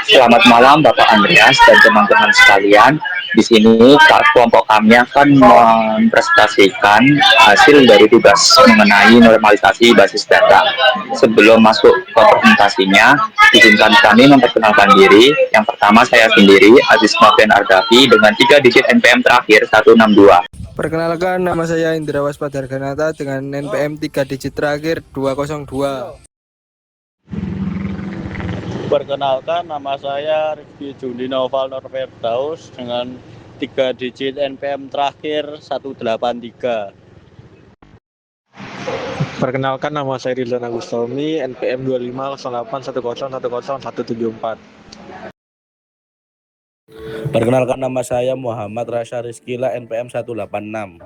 Selamat malam Bapak Andreas dan teman-teman sekalian. Di sini kelompok kami akan mempresentasikan hasil dari tugas mengenai normalisasi basis data. Sebelum masuk ke presentasinya, izinkan kami memperkenalkan diri. Yang pertama saya sendiri, Aziz Noven Ardafi dengan 3 digit NPM terakhir 162. Perkenalkan, nama saya Indra Waspadarganata dengan NPM 3 digit terakhir 202. Perkenalkan, nama saya Rifki Jundi Noval Norverdaus dengan 3 digit NPM terakhir 183. Perkenalkan, nama saya Rizwan Agustomi, NPM 250810101174. Perkenalkan, nama saya Muhammad Rasha Rizkila, NPM 186.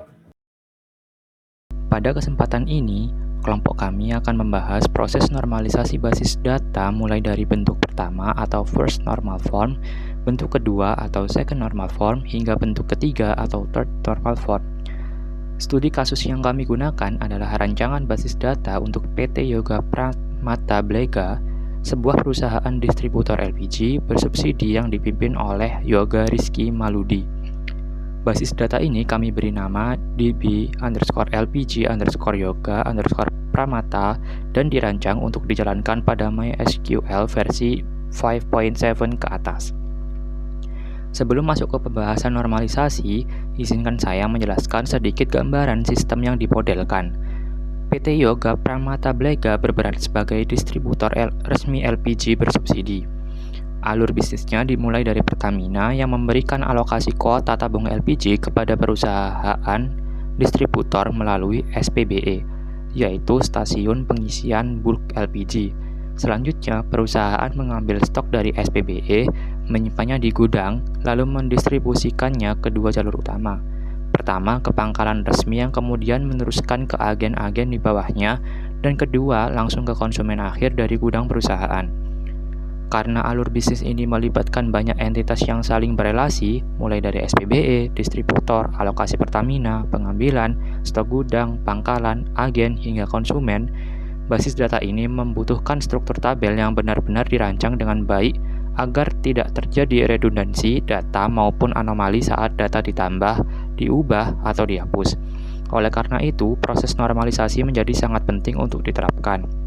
Pada kesempatan ini, kelompok kami akan membahas proses normalisasi basis data mulai dari bentuk pertama atau first normal form, bentuk kedua atau second normal form, hingga bentuk ketiga atau third normal form. Studi kasus yang kami gunakan adalah rancangan basis data untuk PT Yoga Pramata Blega, sebuah perusahaan distributor LPG bersubsidi yang dipimpin oleh Yoga Rizky Maludi. Basis data ini kami beri nama db_lpg_yoga_pramata dan dirancang untuk dijalankan pada MySQL versi 5.7 ke atas. Sebelum masuk ke pembahasan normalisasi, izinkan saya menjelaskan sedikit gambaran sistem yang dimodelkan. PT Yoga Pramata Blega berperan sebagai distributor resmi LPG bersubsidi. Alur bisnisnya dimulai dari Pertamina yang memberikan alokasi kuota tabung LPG kepada perusahaan distributor melalui SPBE, yaitu Stasiun Pengisian Bulk LPG. Selanjutnya, perusahaan mengambil stok dari SPBE, menyimpannya di gudang, lalu mendistribusikannya ke dua jalur utama. Pertama, ke pangkalan resmi yang kemudian meneruskan ke agen-agen di bawahnya, dan kedua, langsung ke konsumen akhir dari gudang perusahaan. Karena alur bisnis ini melibatkan banyak entitas yang saling berelasi, mulai dari SPBE, distributor, alokasi Pertamina, pengambilan, stok gudang, pangkalan, agen, hingga konsumen, basis data ini membutuhkan struktur tabel yang benar-benar dirancang dengan baik agar tidak terjadi redundansi data maupun anomali saat data ditambah, diubah, atau dihapus. Oleh karena itu, proses normalisasi menjadi sangat penting untuk diterapkan.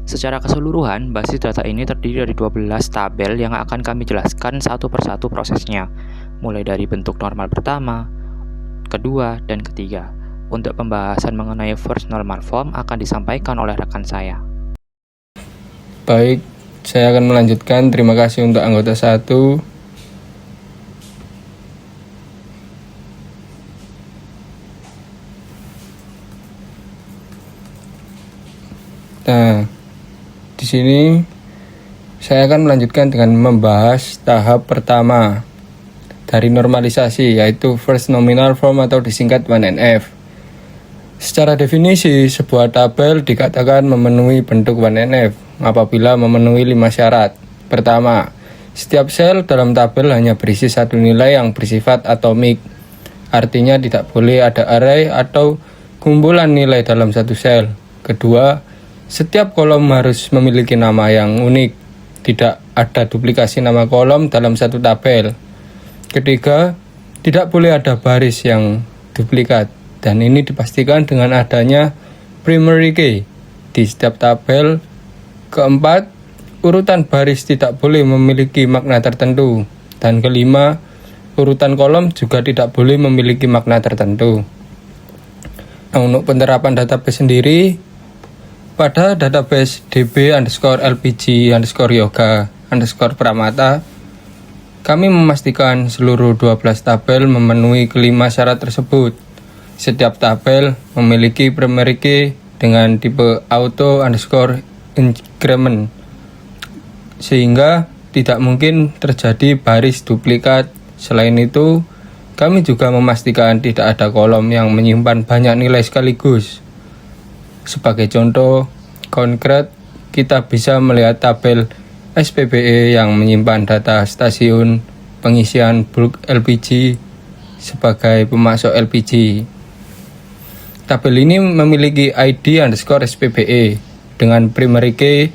Secara keseluruhan, basis data ini terdiri dari 12 tabel yang akan kami jelaskan satu persatu prosesnya, mulai dari bentuk normal pertama, kedua, dan ketiga. Untuk pembahasan mengenai first normal form akan disampaikan oleh rekan saya. Baik, saya akan melanjutkan. Terima kasih untuk anggota 1. Nah, di sini saya akan melanjutkan dengan membahas tahap pertama dari normalisasi, yaitu first nominal form atau disingkat 1NF. Secara definisi, sebuah tabel dikatakan memenuhi bentuk 1NF apabila memenuhi 5 syarat. Pertama, setiap sel dalam tabel hanya berisi satu nilai yang bersifat atomik. Artinya tidak boleh ada array atau kumpulan nilai dalam satu sel. Kedua, setiap kolom harus memiliki nama yang unik, tidak ada duplikasi nama kolom dalam satu tabel. Ketiga, tidak boleh ada baris yang duplikat, dan ini dipastikan dengan adanya primary key di setiap tabel. Keempat, urutan baris tidak boleh memiliki makna tertentu, dan kelima, urutan kolom juga tidak boleh memiliki makna tertentu. Nah, untuk penerapan database sendiri, pada database db_lpg_yoga_pramata, kami memastikan seluruh 12 tabel memenuhi kelima syarat tersebut. Setiap tabel memiliki primary key dengan tipe auto_increment, sehingga tidak mungkin terjadi baris duplikat. Selain itu, kami juga memastikan tidak ada kolom yang menyimpan banyak nilai sekaligus. Sebagai contoh konkret, kita bisa melihat tabel SPBE yang menyimpan data stasiun pengisian bulk LPG sebagai pemasok LPG. Tabel ini memiliki ID_SPBE dengan primary key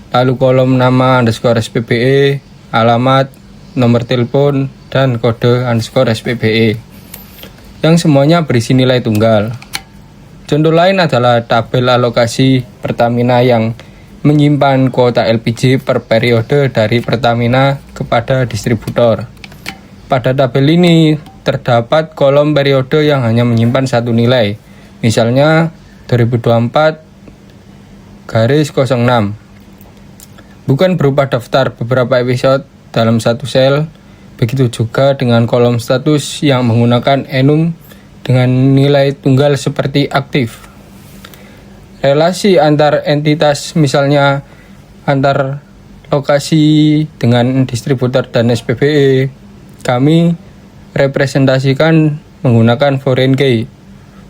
lalu kolom nama underscore SPBE, alamat, nomor telepon, dan kode underscore SPBE, yang semuanya berisi nilai tunggal. Contoh lain adalah tabel alokasi Pertamina yang menyimpan kuota LPG per periode dari Pertamina kepada distributor. Pada tabel ini terdapat kolom periode yang hanya menyimpan satu nilai, misalnya 2024-06, bukan berupa daftar beberapa episode dalam satu sel. Begitu juga dengan kolom status yang menggunakan enum dengan nilai tunggal seperti aktif. Relasi antar entitas, misalnya antar lokasi dengan distributor dan SPBE, kami representasikan menggunakan foreign key,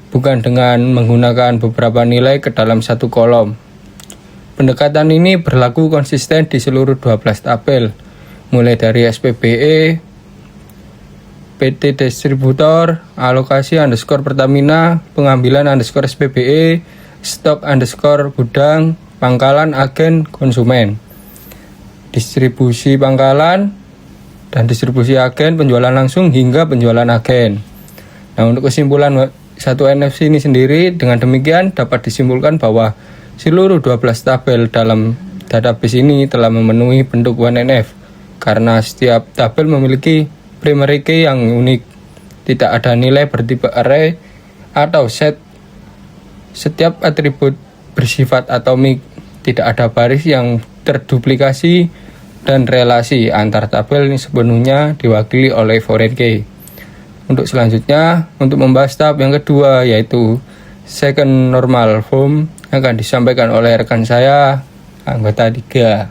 bukan dengan menggunakan beberapa nilai ke dalam satu kolom. Pendekatan ini berlaku konsisten di seluruh 12 tabel, mulai dari SPBE, PT distributor, alokasi underscore Pertamina, pengambilan underscore SPBE, stok underscore gudang, pangkalan agen konsumen, distribusi pangkalan, dan distribusi agen, penjualan langsung hingga penjualan agen. Nah, untuk kesimpulan satu NFC ini sendiri, dengan demikian dapat disimpulkan bahwa seluruh 12 tabel dalam database ini telah memenuhi bentuk 1NF karena setiap tabel memiliki primary key yang unik. Tidak ada nilai bertipe array atau set. Setiap atribut bersifat atomik, tidak ada baris yang terduplikasi, dan relasi antar tabel ini sepenuhnya diwakili oleh foreign key. Untuk selanjutnya, untuk membahas tahap yang kedua, yaitu second normal form, akan disampaikan oleh rekan saya, anggota 3.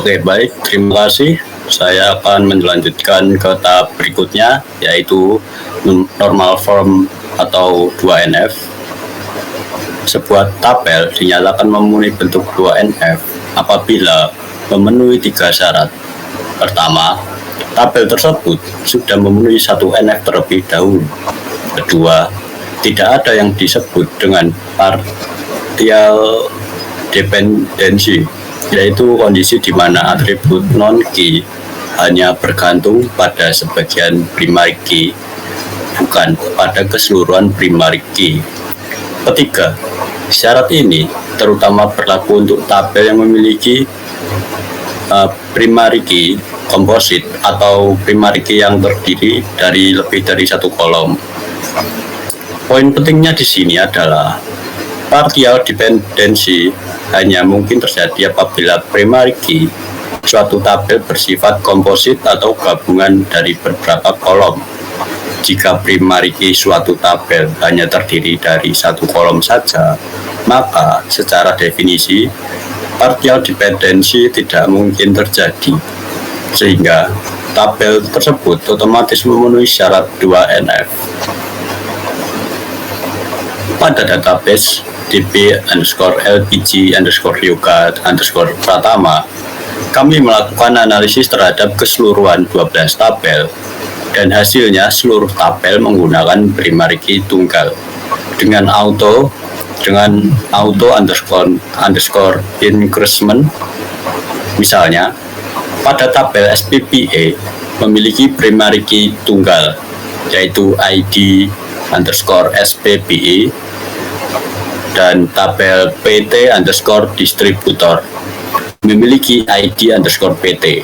Oke, baik, terima kasih. Saya akan melanjutkan ke tahap berikutnya, yaitu normal form atau 2NF. Sebuah tabel dinyatakan memenuhi bentuk 2NF apabila memenuhi 3 syarat. Pertama, tabel tersebut sudah memenuhi 1NF terlebih dahulu. Kedua, tidak ada yang disebut dengan partial dependency, yaitu kondisi di mana atribut non-key hanya bergantung pada sebagian primary key, bukan pada keseluruhan primary key. Ketiga, syarat ini terutama berlaku untuk tabel yang memiliki primary key komposit atau primary key yang terdiri dari lebih dari satu kolom. Poin pentingnya di sini adalah partial dependency hanya mungkin terjadi apabila primary key suatu tabel bersifat komposit atau gabungan dari beberapa kolom. Jika primary key suatu tabel hanya terdiri dari satu kolom saja, maka secara definisi partial dependency tidak mungkin terjadi, sehingga tabel tersebut otomatis memenuhi syarat 2NF. Pada database dp_lpg_yoga_pratama, kami melakukan analisis terhadap keseluruhan 12 tabel, dan hasilnya seluruh tabel menggunakan primary key tunggal dengan auto underscore increment. Misalnya, pada tabel SPBE memiliki primary key tunggal, yaitu ID underscore SPBE, dan tabel PT underscore distributor memiliki ID underscore PT.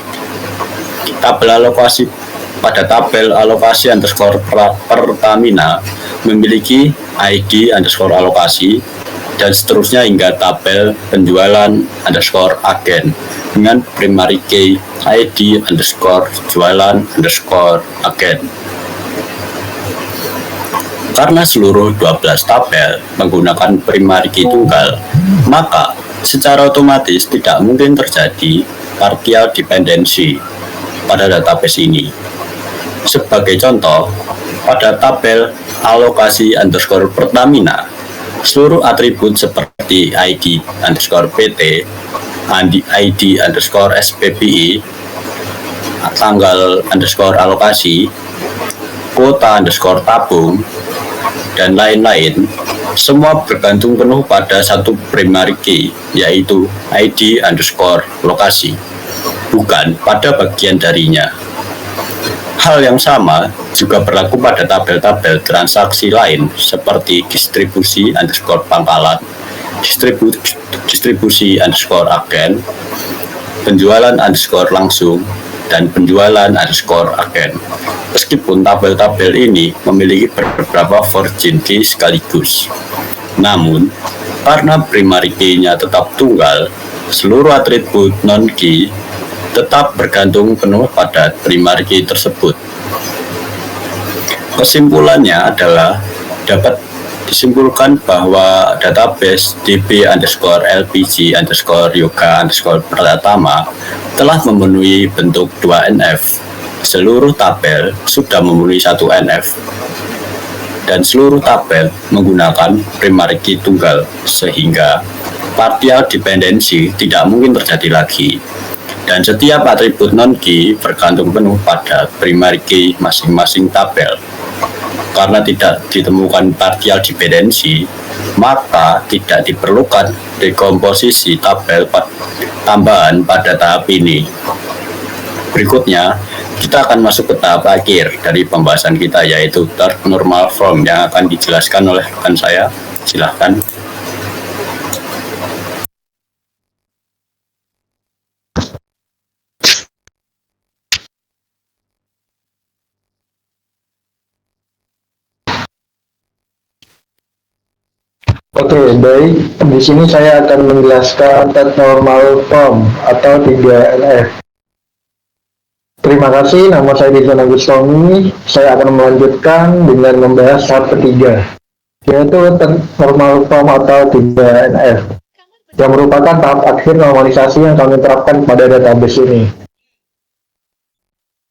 Pada tabel alokasi underscore Pertamina memiliki ID underscore alokasi, dan seterusnya hingga tabel penjualan underscore agen dengan primary key ID underscore jualan underscore agen. Karena seluruh 12 tabel menggunakan primary key tunggal, maka secara otomatis tidak mungkin terjadi partial dependency pada database ini. Sebagai contoh, pada tabel alokasi underscore Pertamina, seluruh atribut seperti ID underscore PT, ID underscore SPBI, tanggal underscore alokasi, kuota underscore tabung, dan lain-lain, semua bergantung penuh pada satu primary key, yaitu ID underscore lokasi, bukan pada bagian darinya. Hal yang sama juga berlaku pada tabel-tabel transaksi lain seperti distribusi underscore pangkalan, distribusi underscore agen, penjualan underscore langsung, dan penjualan underscore agen. Meskipun tabel-tabel ini memiliki beberapa virgin key sekaligus, namun karena primary key-nya tetap tunggal, seluruh atribut non-key tetap bergantung penuh pada primary key tersebut. Kesimpulannya adalah dapat disimpulkan bahwa database db underscore lpg underscore yoga underscore pratama telah memenuhi bentuk 2NF. Seluruh tabel sudah memenuhi 1NF, dan seluruh tabel menggunakan primary key tunggal, sehingga partial dependency tidak mungkin terjadi lagi. Dan setiap atribut non-key bergantung penuh pada primary key masing-masing tabel. Karena tidak ditemukan partial dependency, maka tidak diperlukan dekomposisi tabel tambahan pada tahap ini. Berikutnya, kita akan masuk ke tahap akhir dari pembahasan kita, yaitu third normal form yang akan dijelaskan oleh rekan saya. Silahkan. Oke, baik. Di sini saya akan menjelaskan third normal form atau 3NF. Terima kasih, nama saya Rizwan Agustoni. Saya akan melanjutkan dengan membahas tahap ketiga, yaitu third normal form atau 3NF, yang merupakan tahap akhir normalisasi yang kami terapkan pada database ini.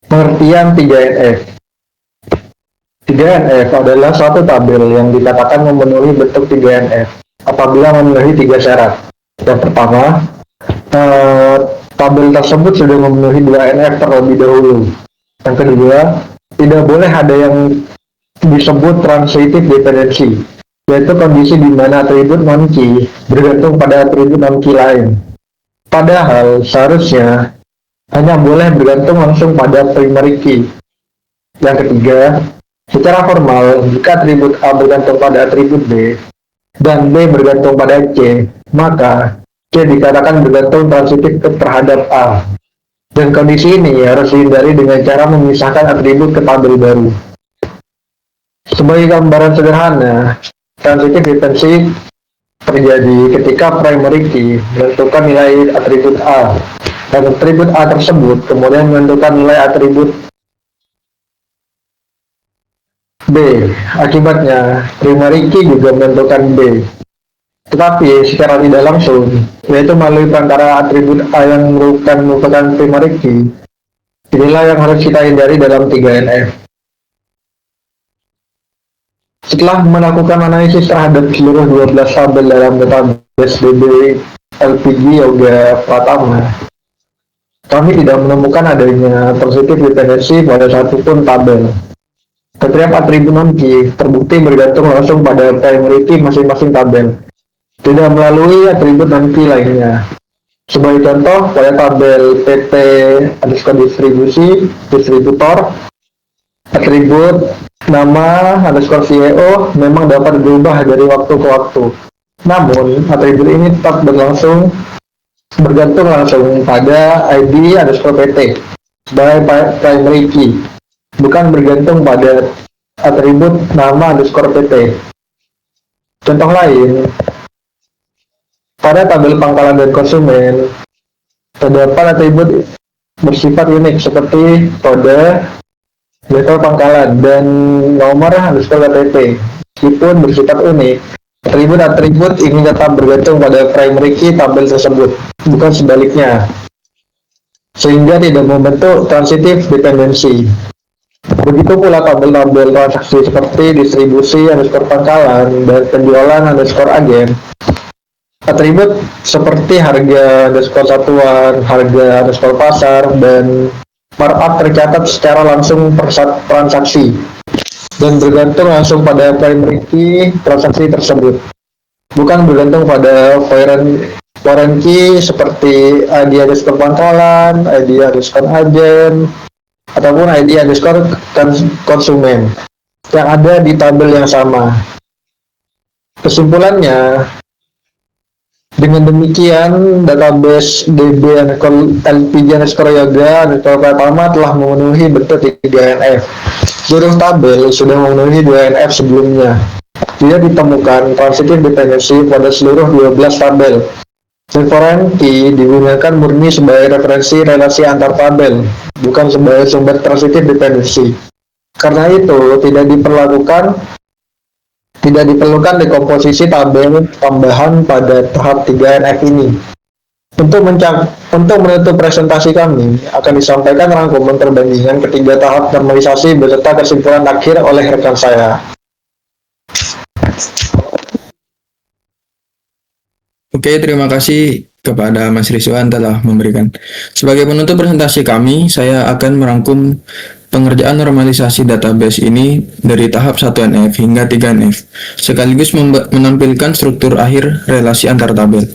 Pengertian 3NF. 3NF adalah suatu tabel yang dikatakan memenuhi bentuk 3NF apabila memenuhi 3 syarat. Yang pertama, tabel tersebut sudah memenuhi 2NF terlebih dahulu. Yang kedua, tidak boleh ada yang disebut transitive dependency, yaitu kondisi di mana atribut non-key bergantung pada atribut non-key lain. Padahal seharusnya hanya boleh bergantung langsung pada primary key. Yang ketiga, secara formal, jika atribut A bergantung pada atribut B, dan B bergantung pada C, maka C dikatakan bergantung transitif terhadap A. Dan kondisi ini harus dihindari dengan cara memisahkan atribut ke tabel baru. Sebagai gambaran sederhana, transitif dependency terjadi ketika primary key menentukan nilai atribut A, dan atribut A tersebut kemudian menentukan nilai atribut B. Akibatnya, primary key juga menentukan B. Tetapi secara tidak langsung, yaitu melalui perantara atribut A yang merupakan primary key, inilah yang harus kita hindari dalam 3NF. Setelah melakukan analisis terhadap seluruh 12 tabel dalam database DB LPG Yoga Pratama, kami tidak menemukan adanya transitive dependency pada satupun tabel. Setiap atribut non-key terbukti bergantung langsung pada primary key masing-masing tabel, tidak melalui atribut non-key lainnya. Sebagai contoh, pada tabel PT underscore distribusi, distributor, atribut nama underscore CEO memang dapat berubah dari waktu ke waktu. Namun, atribut ini tetap bergantung langsung pada ID underscore PT sebagai primary key, bukan bergantung pada atribut nama underscore PT. Contoh lain, pada tabel pangkalan dan konsumen, terdapat atribut bersifat unik seperti kode, level pangkalan, dan nomor underscore KTP. Meskipun bersifat unik, atribut-atribut ini tetap bergantung pada primary key tabel tersebut, bukan sebaliknya, sehingga tidak membentuk transitive dependency. Begitu pula tabel-tabel transaksi seperti distribusi underscore pangkalan dan penjualan underscore agen. Atribut seperti harga underscore satuan, harga underscore pasar, dan markup tercatat secara langsung per transaksi dan bergantung langsung pada primary key transaksi tersebut, bukan bergantung pada foreign key seperti ID underscore pangkalan, ID underscore agen, ataupun ID underscore konsumen yang ada di tabel yang sama. Kesimpulannya, dengan demikian, database DB LPG underscore yoga underscore Pratama telah memenuhi bentuk 3NF. Seluruh tabel sudah memenuhi 2NF sebelumnya. Tidak ditemukan transitive dependency pada seluruh 12 tabel. Dan foreign key digunakan murni sebagai referensi relasi antar tabel, bukan sebagai sumber transitive dependency. Karena itu, tidak diperlukan dekomposisi tabel tambahan pada tahap 3NF ini. Untuk menutup presentasi kami, akan disampaikan rangkuman perbandingan ketiga tahap normalisasi beserta kesimpulan akhir oleh rekan saya. Oke, terima kasih kepada Mas Rizwan telah memberikan. Sebagai penutup presentasi kami, saya akan merangkum pengerjaan normalisasi database ini dari tahap 1NF hingga 3NF, sekaligus menampilkan struktur akhir relasi antar tabel.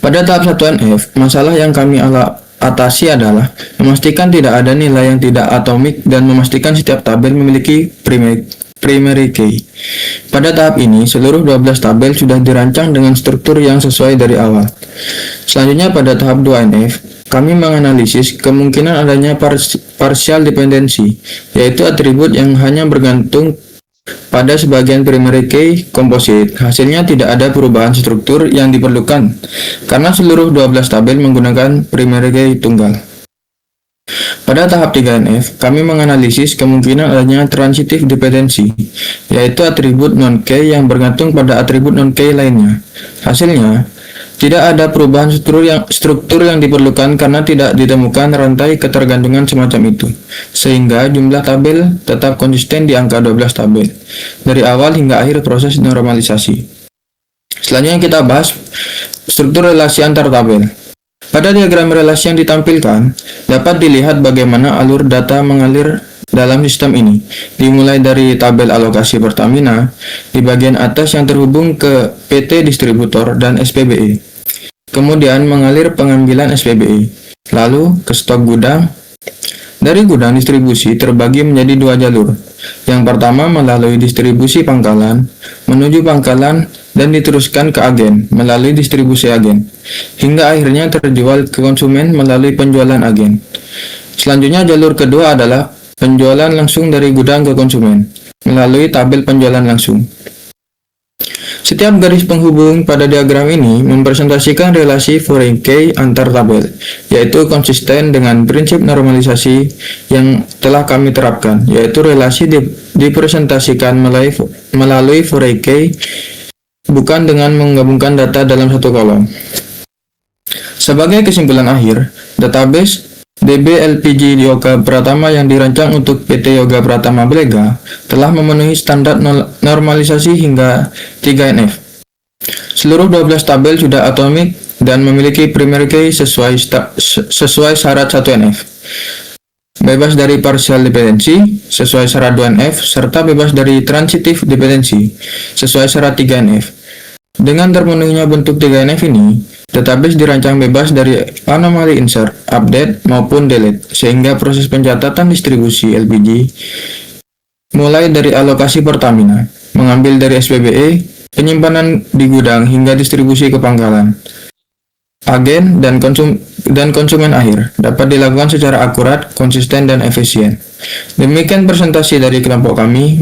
Pada tahap 1NF, masalah yang kami atasi adalah memastikan tidak ada nilai yang tidak atomik dan memastikan setiap tabel memiliki primary key. Pada tahap ini, seluruh 12 tabel sudah dirancang dengan struktur yang sesuai dari awal. Selanjutnya pada tahap 2NF, kami menganalisis kemungkinan adanya partial dependency, yaitu atribut yang hanya bergantung pada sebagian primary key komposit. Hasilnya tidak ada perubahan struktur yang diperlukan, karena seluruh 12 tabel menggunakan primary key tunggal. Pada tahap 3NF, kami menganalisis kemungkinan adanya transitive dependency, yaitu atribut non-key yang bergantung pada atribut non-key lainnya. Hasilnya, tidak ada perubahan struktur yang diperlukan karena tidak ditemukan rantai ketergantungan semacam itu, sehingga jumlah tabel tetap konsisten di angka 12 tabel, dari awal hingga akhir proses normalisasi. Selanjutnya kita bahas struktur relasi antar tabel. Pada diagram relasi yang ditampilkan, dapat dilihat bagaimana alur data mengalir dalam sistem ini, dimulai dari tabel alokasi Pertamina di bagian atas yang terhubung ke PT distributor dan SPBE, kemudian mengalir pengambilan SPBE, lalu ke stok gudang. Dari gudang distribusi terbagi menjadi dua jalur. Yang pertama melalui distribusi pangkalan, menuju pangkalan dan diteruskan ke agen melalui distribusi agen, hingga akhirnya terjual ke konsumen melalui penjualan agen. Selanjutnya jalur kedua adalah penjualan langsung dari gudang ke konsumen melalui tabel penjualan langsung. Setiap garis penghubung pada diagram ini mempresentasikan relasi foreign key antar tabel, yaitu konsisten dengan prinsip normalisasi yang telah kami terapkan, yaitu relasi dipresentasikan melalui foreign key, bukan dengan menggabungkan data dalam satu kolom. Sebagai kesimpulan akhir, database DB LPG Yoga Pratama yang dirancang untuk PT Yoga Pratama Belega telah memenuhi standar normalisasi hingga 3NF. Seluruh 12 tabel sudah atomik dan memiliki primary key sesuai syarat 1NF. Bebas dari partial dependency sesuai syarat 2NF serta bebas dari transitive dependency sesuai syarat 3NF. Dengan terpenuhinya bentuk 3NF ini, database dirancang bebas dari anomali insert, update, maupun delete, sehingga proses pencatatan distribusi LPG mulai dari alokasi Pertamina, mengambil dari SPBE, penyimpanan di gudang hingga distribusi ke pangkalan, agen, dan konsumen akhir dapat dilakukan secara akurat, konsisten, dan efisien. Demikian presentasi dari kelompok kami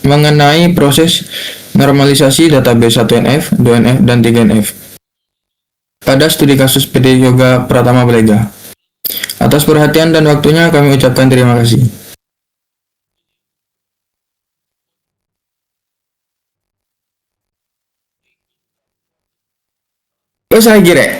mengenai proses normalisasi database 1NF, 2NF, dan 3NF pada studi kasus PT Yoga Pratama Belega. Atas perhatian dan waktunya kami ucapkan terima kasih. Saya kira